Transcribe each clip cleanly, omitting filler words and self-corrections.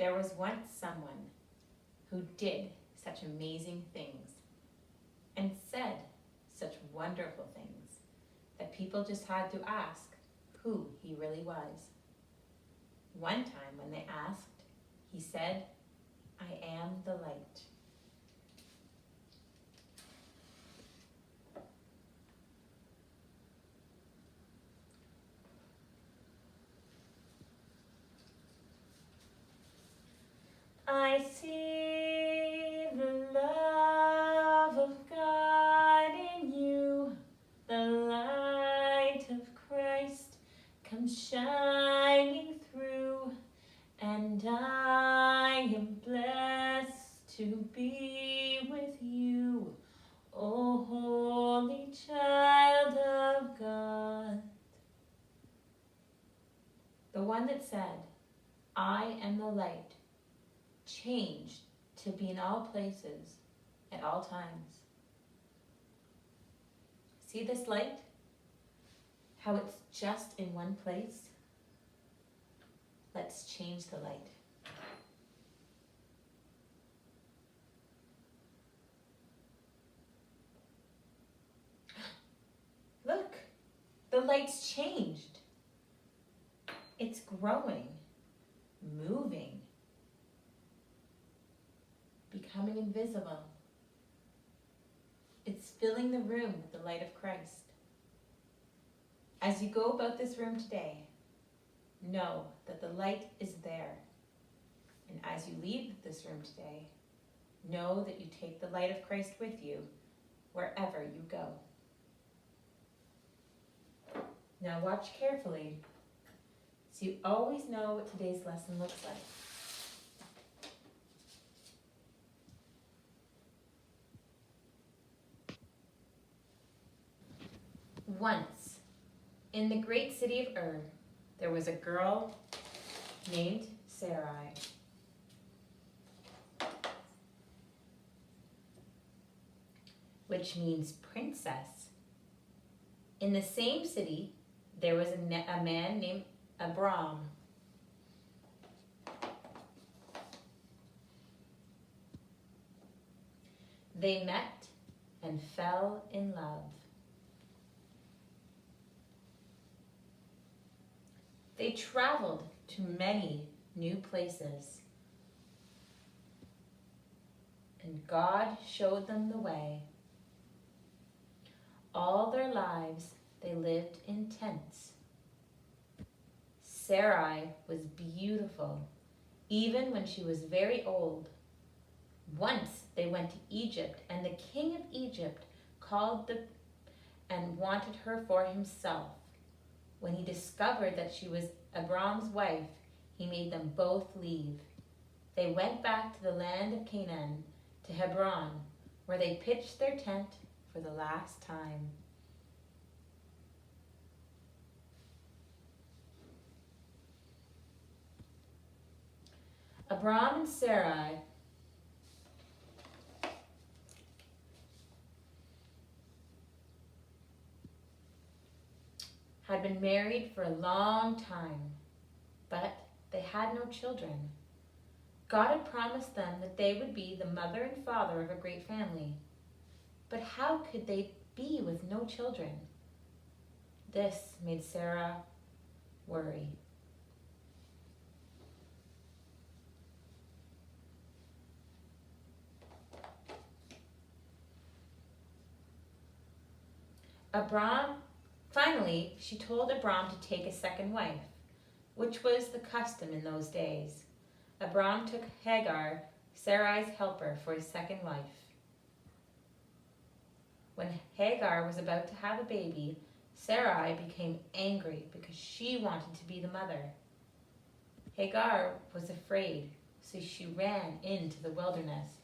There was once someone who did such amazing things and said such wonderful things that people just had to ask who he really was. One time when they asked, he said, "I am the light." I see the love of God in you, the light of Christ comes shining through, and I am blessed to be with you, O holy child of God. The one that said, "I am the light," changed to be in all places at all times. See this light? How it's just in one place? Let's change the light. Look, the light's changed. It's growing, moving, becoming invisible. It's filling the room with the light of Christ. As you go about this room today, know that the light is there. And as you leave this room today, know that you take the light of Christ with you wherever you go. Now watch carefully so you always know what today's lesson looks like. Once, in the great city of Ur, there was a girl named Sarai. Which means princess. In the same city, there was a man named Abram. They met and fell in love. They traveled to many new places, and God showed them the way. All their lives they lived in tents. Sarai was beautiful, even when she was very old. Once they went to Egypt, and the king of Egypt called and wanted her for himself. When he discovered that she was Abram's wife, he made them both leave. They went back to the land of Canaan, to Hebron, where they pitched their tent for the last time. Abram and Sarai had been married for a long time, but they had no children. God had promised them that they would be the mother and father of a great family. But how could they be with no children? This made Sarah worry. Finally, she told Abram to take a second wife, which was the custom in those days. Abram took Hagar, Sarai's helper, for his second wife. When Hagar was about to have a baby, Sarai became angry because she wanted to be the mother. Hagar was afraid, so she ran into the wilderness.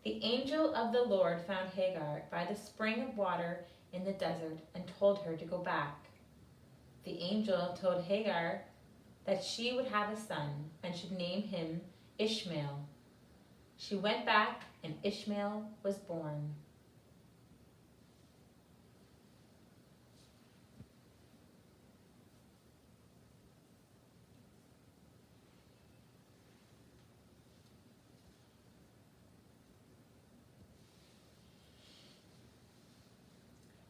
The angel of the Lord found Hagar by the spring of water in the desert and told her to go back. The angel told Hagar that she would have a son and should name him Ishmael. She went back and Ishmael was born.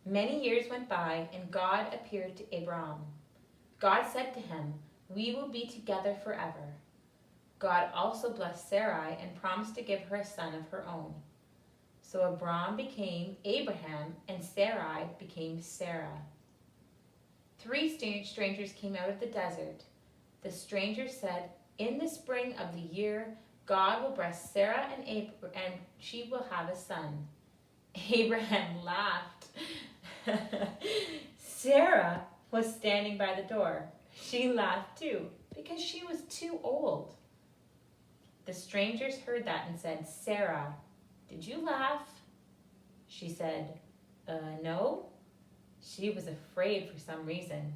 Many years went by, and God appeared to Abram. God said to him, "We will be together forever." God also blessed Sarai and promised to give her a son of her own. So Abram became Abraham, and Sarai became Sarah. 3 strangers came out of the desert. The strangers said, "In the spring of the year, God will bless Sarah and she will have a son." Abraham laughed. Sarah was standing by the door. She laughed too, because she was too old. The strangers heard that and said, "Sarah, did you laugh?" She said, No. She was afraid for some reason.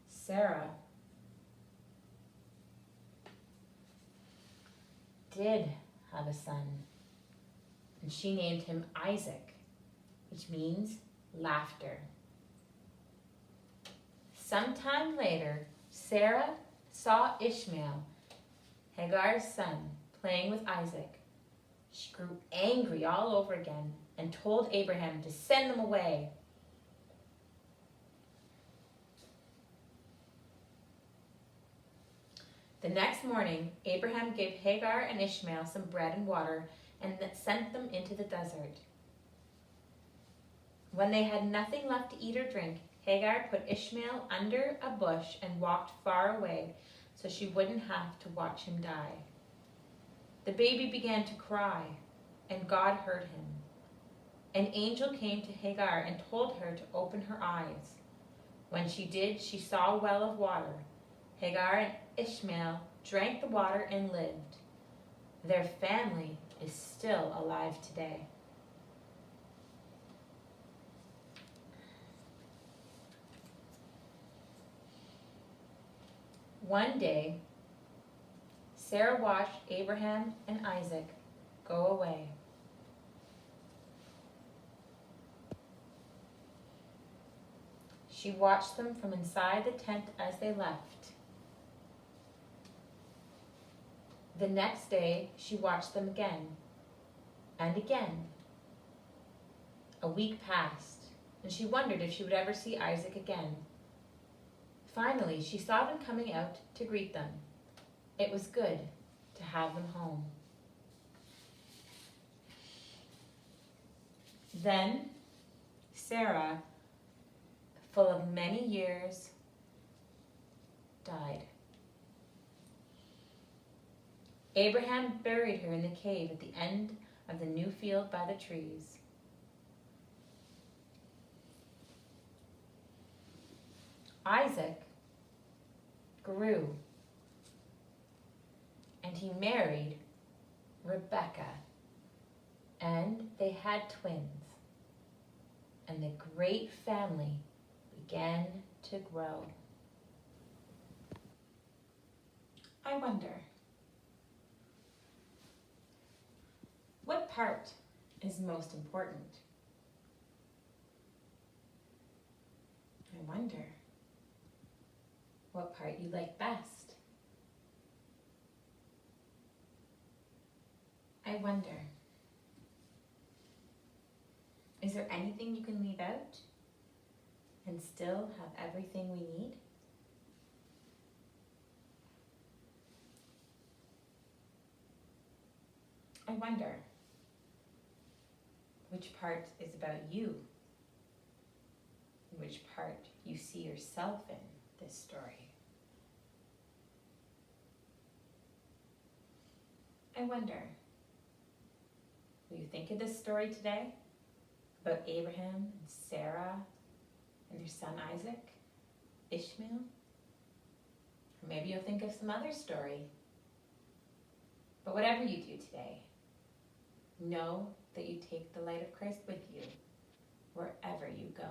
Sarah did have a son, and she named him Isaac, which means laughter. Sometime later, Sarah saw Ishmael, Hagar's son, playing with Isaac. She grew angry all over again and told Abraham to send them away. The next morning, Abraham gave Hagar and Ishmael some bread and water and sent them into the desert. When they had nothing left to eat or drink, Hagar put Ishmael under a bush and walked far away so she wouldn't have to watch him die. The baby began to cry, and God heard him. An angel came to Hagar and told her to open her eyes. When she did, she saw a well of water. Hagar and Ishmael drank the water and lived. Their family is still alive today. One day, Sarah watched Abraham and Isaac go away. She watched them from inside the tent as they left. The next day, she watched them again and again. A week passed, and she wondered if she would ever see Isaac again. Finally, she saw them coming out to greet them. It was good to have them home. Then Sarah, full of many years, died. Abraham buried her in the cave at the end of the new field by the trees. Isaac grew, and he married Rebekah, and they had twins, and the great family began to grow. I wonder, what part is most important? I wonder what part you like best. I wonder, is there anything you can leave out and still have everything we need? I wonder, which part is about you? Which part you see yourself in this story? I wonder, will you think of this story today about Abraham and Sarah and their son Isaac, Ishmael? Or maybe you'll think of some other story. But whatever you do today, know that you take the light of Christ with you wherever you go.